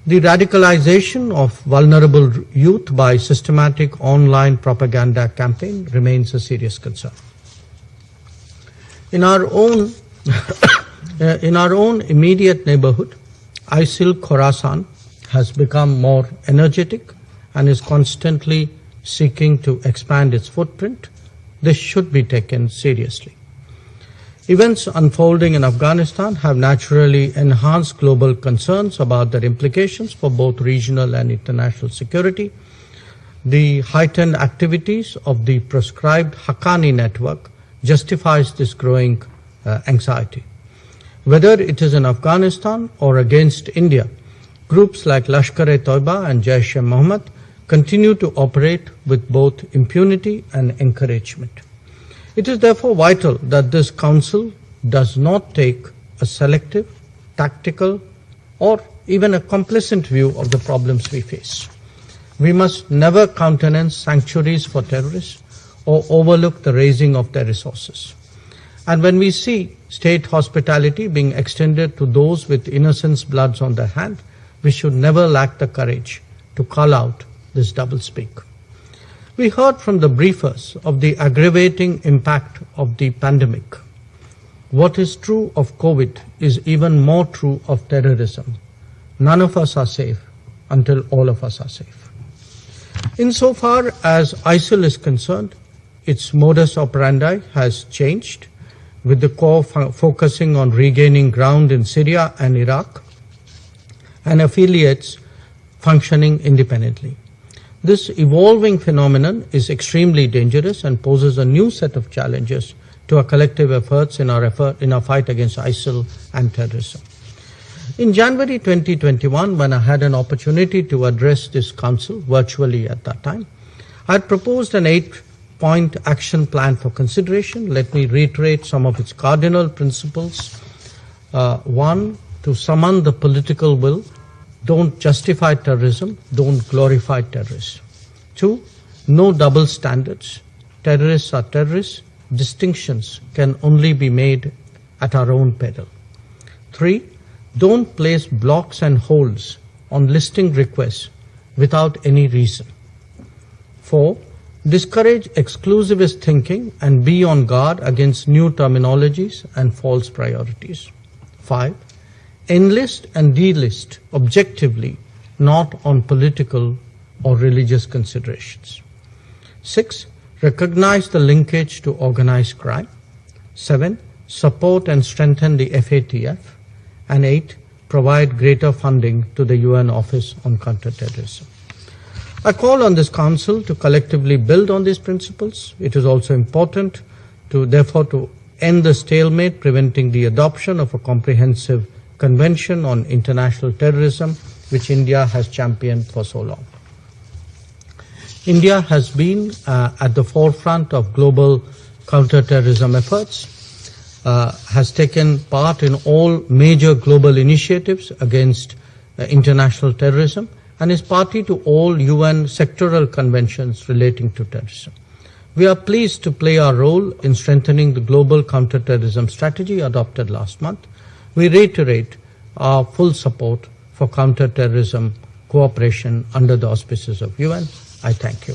The radicalization of vulnerable youth by systematic online propaganda campaign remains a serious concern. In our own immediate neighborhood, ISIL Khorasan has become more energetic and is constantly seeking to expand its footprint. This should be taken seriously. Events unfolding in Afghanistan have naturally enhanced global concerns about their implications for both regional and international security. The heightened activities of the proscribed Haqqani network justifies this growing anxiety. Whether it is in Afghanistan or against India, groups like Lashkar-e-Toiba and Jaish-e-Mohammed continue to operate with both impunity and encouragement. It is therefore vital that this Council does not take a selective, tactical, or even a complacent view of the problems we face. We must never countenance sanctuaries for terrorists or overlook the raising of their resources. And when we see state hospitality being extended to those with innocents' bloods on their hand, we should never lack the courage to call out this doublespeak. We heard from the briefers of the aggravating impact of the pandemic. What is true of COVID is even more true of terrorism. None of us are safe until all of us are safe. Insofar as ISIL is concerned, its modus operandi has changed, with the core focusing on regaining ground in Syria and Iraq, and affiliates functioning independently. This evolving phenomenon is extremely dangerous and poses a new set of challenges to our collective efforts in our fight against ISIL and terrorism. In January 2021, when I had an opportunity to address this council virtually at that time, I had proposed an 8-point action plan for consideration. Let me reiterate some of its cardinal principles. 1, to summon the political will. Don't justify terrorism, don't glorify terrorists. 2, no double standards. Terrorists are terrorists. Distinctions can only be made at our own peril. 3, don't place blocks and holds on listing requests without any reason. 4, discourage exclusivist thinking and be on guard against new terminologies and false priorities. 5, enlist and delist objectively, not on political or religious considerations. 6, recognize the linkage to organized crime. 7, support and strengthen the FATF. And 8, provide greater funding to the UN Office on Counterterrorism. I call on this Council to collectively build on these principles. It is also important to end the stalemate preventing the adoption of a comprehensive Convention on International Terrorism, which India has championed for so long. India has been at the forefront of global counterterrorism efforts, has taken part in all major global initiatives against international terrorism, and is party to all UN sectoral conventions relating to terrorism. We are pleased to play our role in strengthening the global counterterrorism strategy adopted last month. We reiterate our full support for counterterrorism cooperation under the auspices of UN. I thank you.